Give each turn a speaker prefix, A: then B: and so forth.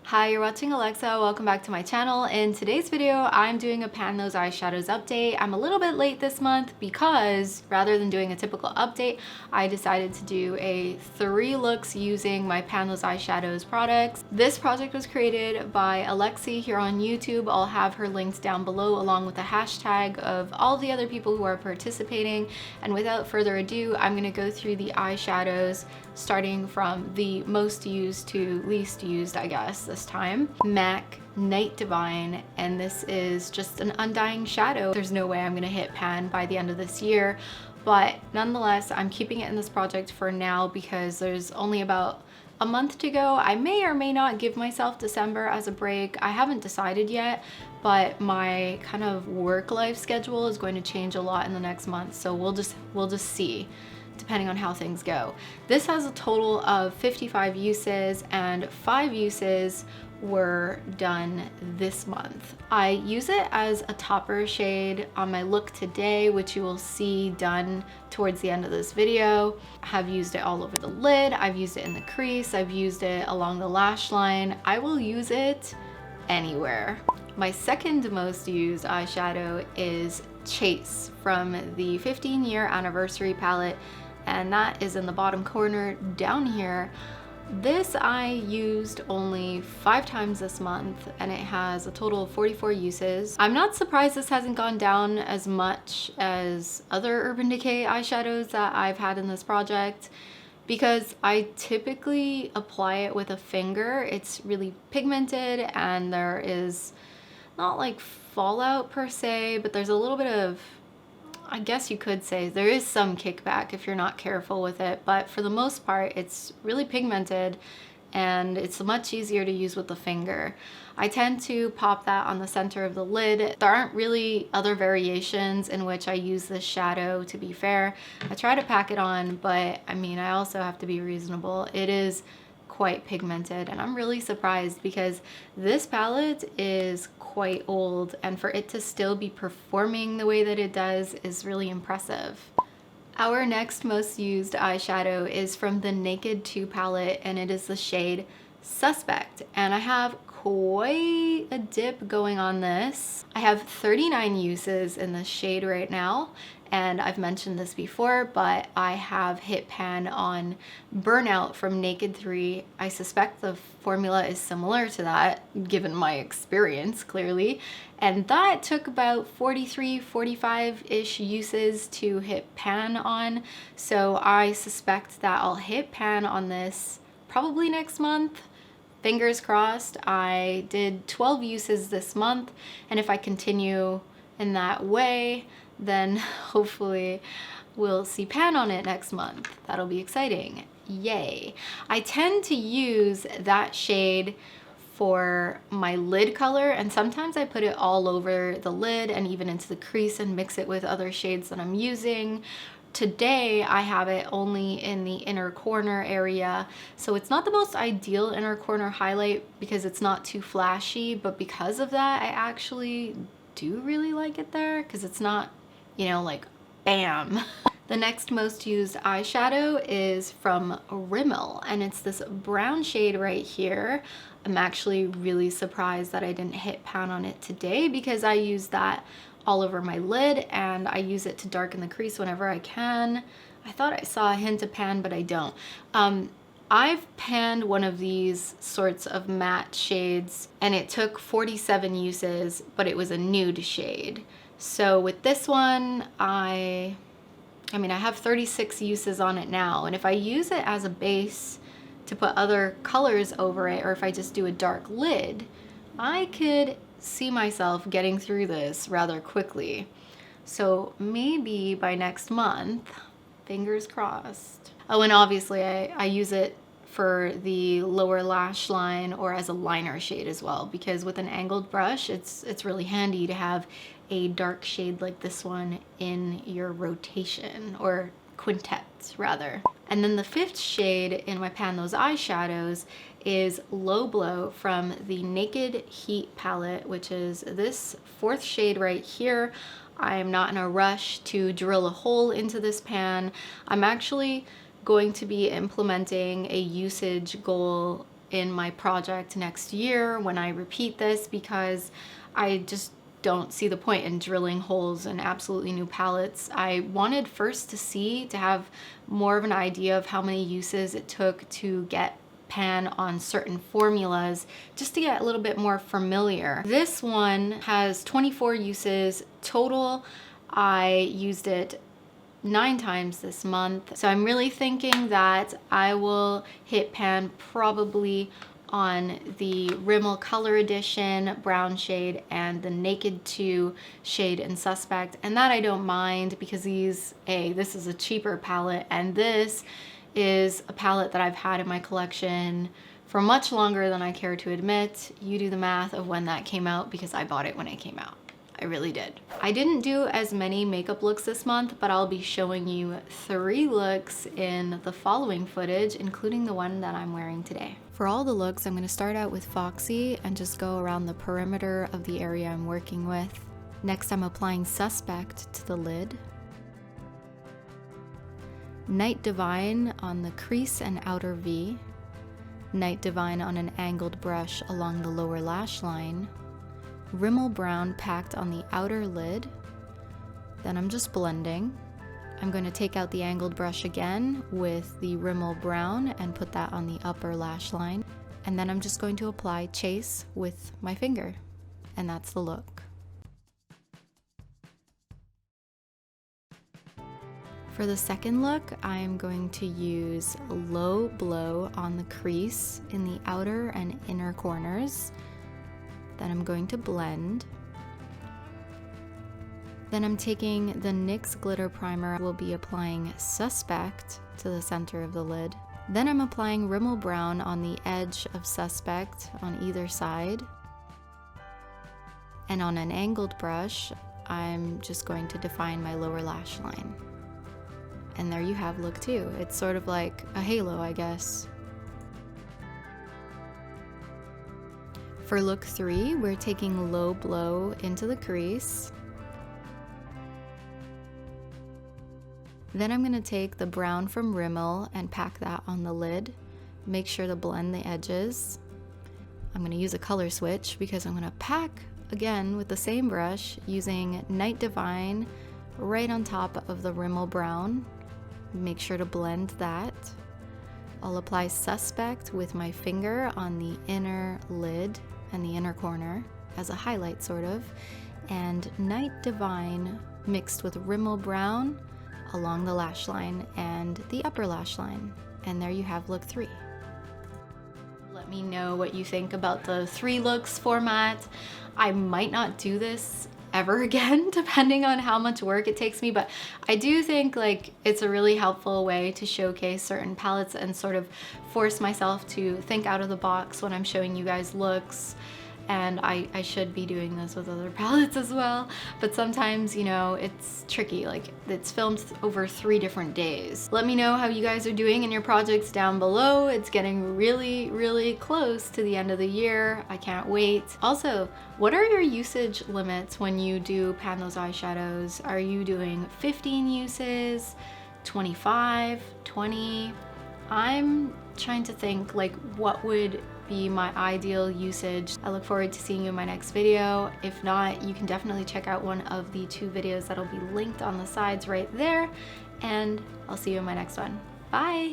A: Hi, you're watching Alexa. Welcome back to my channel. In today's video, I'm doing a Pan Those Eyeshadows update. I'm a little bit late this month because rather than doing a typical update, I decided to do a 3 looks using my Pan Those Eyeshadows products. This project was created by Alexi here on YouTube. I'll have her linked down below along with the hashtag of all the other people who are participating. And without further ado, I'm gonna go through the eyeshadows starting from the most used to least used, I guess, this time. MAC Night Divine, and this is just an undying shadow. There's no way I'm gonna hit pan by the end of this year, but nonetheless, I'm keeping it in this project for now because there's only about a month to go. I may or may not give myself December as a break. I haven't decided yet, but my kind of work life schedule is going to change a lot in the next month, so we'll just see, depending on how things go. This has a total of 55 uses and 5 uses were done this month. I use it as a topper shade on my look today, which you will see done towards the end of this video. I have used it all over the lid, I've used it in the crease, I've used it along the lash line. I will use it anywhere. My second most used eyeshadow is Chase from the 15-year anniversary palette, and that is in the bottom corner down here. This I used only 5 times this month and it has a total of 44 uses. I'm not surprised this hasn't gone down as much as other Urban Decay eyeshadows that I've had in this project because I typically apply it with a finger. It's really pigmented and there is not like fallout per se, but there's a little bit of, I guess you could say, there is some kickback if you're not careful with it, but for the most part, it's really pigmented and it's much easier to use with the finger. I tend to pop that on the center of the lid. There aren't really other variations in which I use this shadow, to be fair. I try to pack it on, but I mean, I also have to be reasonable. It is quite pigmented and I'm really surprised because this palette is quite old and for it to still be performing the way that it does is really impressive. Our next most used eyeshadow is from the Naked 2 palette and it is the shade Suspect, and I have quite a dip going on this. I have 39 uses in this shade right now, and I've mentioned this before, but I have hit pan on Burnout from Naked 3. I suspect the formula is similar to that, given my experience, clearly. And that took about 43, 45-ish uses to hit pan on. So I suspect that I'll hit pan on this probably next month. Fingers crossed. I did 12 uses this month, and if I continue in that way, then hopefully we'll see pan on it next month. That'll be exciting. Yay. I tend to use that shade for my lid color, and sometimes I put it all over the lid and even into the crease and mix it with other shades that I'm using. Today I have it only in the inner corner area, so it's not the most ideal inner corner highlight because it's not too flashy, but because of that I actually do really like it there because it's not, you know, like bam. The next most used eyeshadow is from Rimmel and it's this brown shade right here. I'm actually really surprised that I didn't hit pan on it today because I used that all over my lid and I use it to darken the crease whenever I can. I thought I saw a hint of pan, but I don't. I've panned one of these sorts of matte shades and it took 47 uses, but it was a nude shade. So with this one, I mean, I have 36 uses on it now, and if I use it as a base to put other colors over it, or if I just do a dark lid, I could see myself getting through this rather quickly. So maybe by next month, fingers crossed. Oh, and obviously I use it for the lower lash line or as a liner shade as well, because with an angled brush, it's really handy to have a dark shade like this one in your rotation, or quintet rather. And then the 5th shade in my Pan Those eyeshadows is Low Blow from the Naked Heat palette, which is this 4th shade right here. I am not in a rush to drill a hole into this pan. I'm actually going to be implementing a usage goal in my project next year when I repeat this, because I just don't see the point in drilling holes in absolutely new palettes. I wanted first to have more of an idea of how many uses it took to get pan on certain formulas, just to get a little bit more familiar. This one has 24 uses total. I used it 9 times this month, so I'm really thinking that I will hit pan probably on the Rimmel Color Edition brown shade and the Naked 2 shade in Suspect, and that I don't mind because this is a cheaper palette, and this is a palette that I've had in my collection for much longer than I care to admit. You do the math of when that came out, because I bought it when it came out. I really did. I didn't do as many makeup looks this month, but I'll be showing you 3 looks in the following footage, including the one that I'm wearing today. For all the looks, I'm going to start out with Foxy and just go around the perimeter of the area I'm working with. Next, I'm applying Suspect to the lid. Night Divine on the crease and outer V. Night Divine on an angled brush along the lower lash line. Rimmel Brown packed on the outer lid. Then I'm just blending. I'm going to take out the angled brush again with the Rimmel Brown and put that on the upper lash line. And then I'm just going to apply Chase with my finger. And that's the look. For the second look, I'm going to use Low Blow on the crease in the outer and inner corners. Then I'm going to blend. Then I'm taking the NYX Glitter Primer. We'll be applying Suspect to the center of the lid. Then I'm applying Rimmel Brown on the edge of Suspect on either side. And on an angled brush, I'm just going to define my lower lash line. And there you have look 2. It's sort of like a halo, I guess. For look 3, we're taking Low Blow into the crease. Then I'm going to take the brown from Rimmel and pack that on the lid. Make sure to blend the edges. I'm going to use a color switch because I'm going to pack again with the same brush using Night Divine right on top of the Rimmel Brown. Make sure to blend that. I'll apply Suspect with my finger on the inner lid and the inner corner as a highlight sort of, and Night Divine mixed with Rimmel Brown along the lash line and the upper lash line. And there you have look 3. Let me know what you think about the 3 looks format. I might not do this ever again, depending on how much work it takes me, but I do think like it's a really helpful way to showcase certain palettes and sort of force myself to think out of the box when I'm showing you guys looks. And I should be doing this with other palettes as well, but sometimes, you know, it's tricky. Like, it's filmed over 3 different days. Let me know how you guys are doing in your projects down below. It's getting really, really close to the end of the year. I can't wait. Also, what are your usage limits when you do pan those eyeshadows? Are you doing 15 uses, 25, 20? I'm trying to think like what would be my ideal usage. I look forward to seeing you in my next video. If not, you can definitely check out one of the 2 videos that'll be linked on the sides right there, and I'll see you in my next one. Bye!